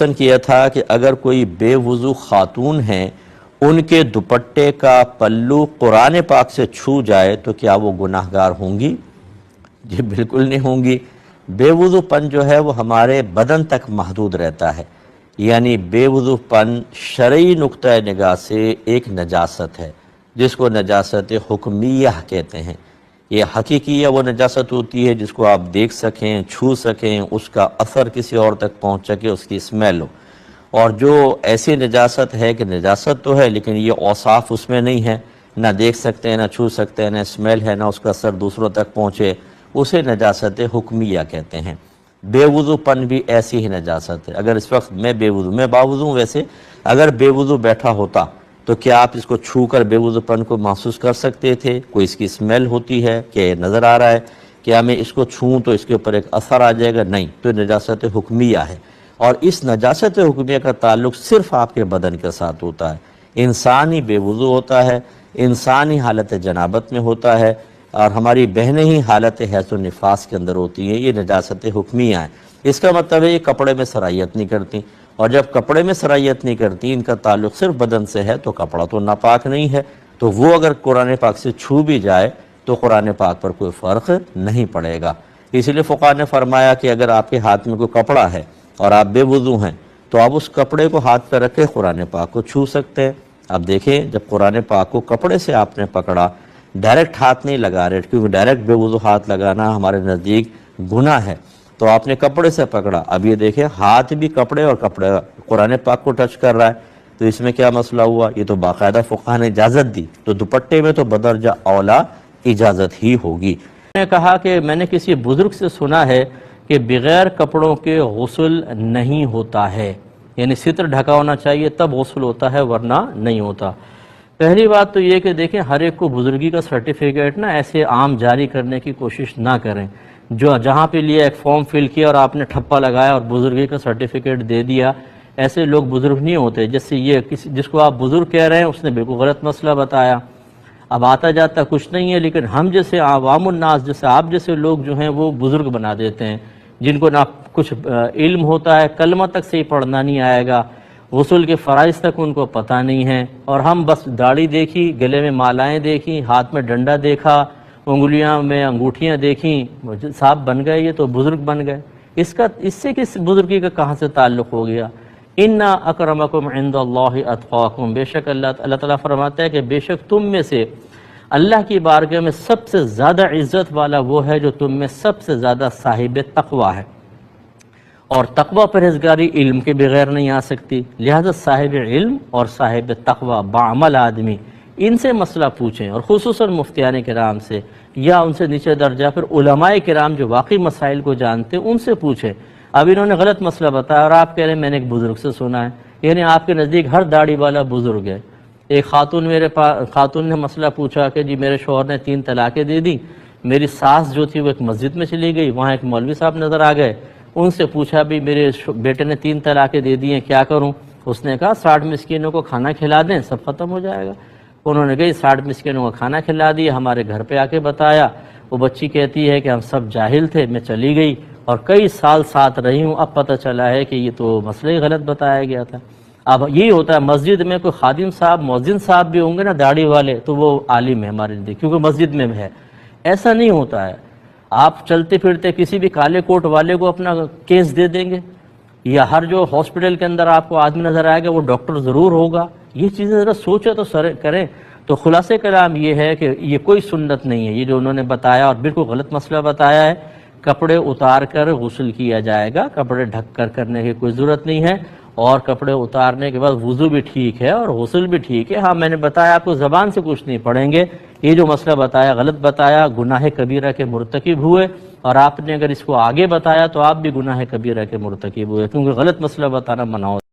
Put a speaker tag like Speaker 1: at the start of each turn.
Speaker 1: Question کیا تھا کہ اگر کوئی بے وضو خاتون ہیں ان کے دوپٹے کا پلو قرآن پاک سے چھو جائے تو کیا وہ گناہگار ہوں گی؟ جی بالکل نہیں ہوں گی۔ بے وضو پن جو ہے وہ ہمارے بدن تک محدود رہتا ہے، یعنی بے وضو پن شرعی نقطہ نگاہ سے ایک نجاست ہے جس کو نجاست حکمیہ کہتے ہیں۔ یہ حقیقی وہ نجاست ہوتی ہے جس کو آپ دیکھ سکیں، چھو سکیں، اس کا اثر کسی اور تک پہنچ سکے، اس کی اسمیل ہو۔ اور جو ایسی نجاست ہے کہ نجاست تو ہے لیکن یہ اوصاف اس میں نہیں ہے، نہ دیکھ سکتے ہیں، نہ چھو سکتے ہیں، نہ اسمیل ہے، نہ اس کا اثر دوسروں تک پہنچے، اسے نجاست حکمیہ کہتے ہیں۔ بے وضو پن بھی ایسی ہی نجاست ہے۔ اگر اس وقت میں باوضو ہوں ویسے، اگر بے وضو بیٹھا ہوتا تو کیا آپ اس کو چھو کر بے وضو پن کو محسوس کر سکتے تھے؟ کوئی اس کی اسمیل ہوتی ہے کہ یہ نظر آ رہا ہے، کیا میں اس کو چھوں تو اس کے اوپر ایک اثر آ جائے گا؟ نہیں، تو نجاست حکمیہ ہے۔ اور اس نجاست حکمیہ کا تعلق صرف آپ کے بدن کے ساتھ ہوتا ہے۔ انسان ہی بے وضو ہوتا ہے، انسان ہی حالت جنابت میں ہوتا ہے، اور ہماری بہنیں ہی حالت حیض و نفاس کے اندر ہوتی ہیں۔ یہ نجاست حکمیہ ہیں۔ اس کا مطلب ہے یہ کپڑے میں سرایت نہیں کرتی، اور جب کپڑے میں سرایت نہیں کرتی، ان کا تعلق صرف بدن سے ہے، تو کپڑا تو ناپاک نہیں ہے، تو وہ اگر قرآن پاک سے چھو بھی جائے تو قرآن پاک پر کوئی فرق نہیں پڑے گا۔ اس لیے فقہاء نے فرمایا کہ اگر آپ کے ہاتھ میں کوئی کپڑا ہے اور آپ بے وضو ہیں تو آپ اس کپڑے کو ہاتھ پہ رکھے قرآن پاک کو چھو سکتے ہیں۔ اب دیکھیں، جب قرآن پاک کو کپڑے سے آپ نے پکڑا، ڈائریکٹ ہاتھ نہیں لگا رہے، کیونکہ ڈائریکٹ بے وضو ہاتھ لگانا ہمارے نزدیک گناہ ہے، تو آپ نے کپڑے سے پکڑا۔ اب یہ دیکھیں، ہاتھ بھی کپڑے اور کپڑے قرآن پاک کو ٹچ کر رہا ہے، تو اس میں کیا مسئلہ ہوا؟ یہ تو باقاعدہ فقہاء نے اجازت دی، تو دوپٹے میں تو بدرجہ اولا اجازت ہی ہوگی۔ میں نے کہا کہ میں نے کسی بزرگ سے سنا ہے کہ بغیر کپڑوں کے غسل نہیں ہوتا ہے، یعنی ستر ڈھکا ہونا چاہیے تب غسل ہوتا ہے، ورنہ نہیں ہوتا۔ پہلی بات تو یہ کہ دیکھیں، ہر ایک کو بزرگی کا سرٹیفکیٹ نا ایسے عام جاری کرنے کی کوشش نہ کریں۔ جو جہاں پہ لیا ایک فارم فل کیا اور آپ نے ٹھپا لگایا اور بزرگی کا سرٹیفکیٹ دے دیا، ایسے لوگ بزرگ نہیں ہوتے۔ جیسے یہ جس کو آپ بزرگ کہہ رہے ہیں اس نے بالکل غلط مسئلہ بتایا۔ اب آتا جاتا کچھ نہیں ہے، لیکن ہم جیسے عوام الناس، جیسے آپ جیسے لوگ جو ہیں وہ بزرگ بنا دیتے ہیں، جن کو نہ کچھ علم ہوتا ہے، کلمہ تک سے ہی پڑھنا نہیں آئے گا، غسل کے فرائض تک ان کو پتہ نہیں ہے، اور ہم بس داڑھی دیکھی، گلے میں مالائیں دیکھی، ہاتھ میں ڈنڈا دیکھا، انگلیاں میں انگوٹھیاں دیکھیں، صاحب بن گئے، یہ تو بزرگ بن گئے۔ اس سے کس بزرگی کا کہاں سے تعلق ہو گیا؟ اِنَّ أَكْرَمَكُمْ عِنْدَ اللَّهِ أَتْقَاكُمْ، بے شک اللہ تعالیٰ فرماتا ہے کہ بے شک تم میں سے اللہ کی بارگاہ میں سب سے زیادہ عزت والا وہ ہے جو تم میں سب سے زیادہ صاحب تقوی ہے، اور تقوی پرہیزگاری علم کے بغیر نہیں آ سکتی، لہذا صاحب علم اور صاحب تقوی بعمل آدمی، ان سے مسئلہ پوچھیں، اور خصوصاً مفتیان کرام سے، یا ان سے نیچے درجہ پھر علماء کرام جو واقعی مسائل کو جانتے ہیں ان سے پوچھیں۔ اب انہوں نے غلط مسئلہ بتایا اور آپ کہہ رہے ہیں میں نے ایک بزرگ سے سنا ہے، یعنی آپ کے نزدیک ہر داڑھی والا بزرگ ہے۔ ایک خاتون نے مسئلہ پوچھا کہ جی میرے شوہر نے 3 طلاقیں دے دی، میری ساس جو تھی وہ ایک مسجد میں چلی گئی، وہاں ایک مولوی صاحب نظر آ گئے، ان سے پوچھا بھی میرے بیٹے نے 3 طلاقیں دے دی ہیں، کیا کروں؟ اس نے کہا 60 مسکینوں کو کھانا کھلا دیں، سب ختم ہو جائے گا۔ انہوں نے کہا 60 مسکینوں کو کھانا کھلا دیا، ہمارے گھر پہ آ کے بتایا، وہ بچی کہتی ہے کہ ہم سب جاہل تھے، میں چلی گئی اور کئی سال ساتھ رہی ہوں، اب پتہ چلا ہے کہ یہ تو مسئلہ ہی غلط بتایا گیا تھا۔ اب یہی ہوتا ہے، مسجد میں کوئی خادم صاحب، مؤذن صاحب بھی ہوں گے نا داڑھی والے، تو وہ عالم ہے ہمارے لیے، کیونکہ مسجد میں ہے۔ ایسا نہیں ہوتا ہے، آپ چلتے پھرتے کسی بھی کالے کوٹ والے کو اپنا کیس دے دیں گے، یا ہر جو ہاسپٹل کے اندر آپ کو آدمی نظر آئے گا وہ ڈاکٹر ضرور ہوگا؟ یہ چیزیں ذرا سوچیں تو کریں۔ تو خلاصہ کلام یہ ہے کہ یہ کوئی سنت نہیں ہے، یہ جو انہوں نے بتایا اور بالکل غلط مسئلہ بتایا ہے۔ کپڑے اتار کر غسل کیا جائے گا، کپڑے ڈھک کر کرنے کی کوئی ضرورت نہیں ہے، اور کپڑے اتارنے کے بعد وضو بھی ٹھیک ہے اور غسل بھی ٹھیک ہے۔ ہاں میں نے بتایا آپ کو زبان سے کچھ نہیں پڑھیں گے، یہ جو مسئلہ بتایا غلط بتایا، گناہ کبیرہ کے مرتکب ہوئے، اور آپ نے اگر اس کو آگے بتایا تو آپ بھی گناہ کبیرہ کے مرتکب ہوئے، کیونکہ غلط مسئلہ بتانا منع ہوتا ہے۔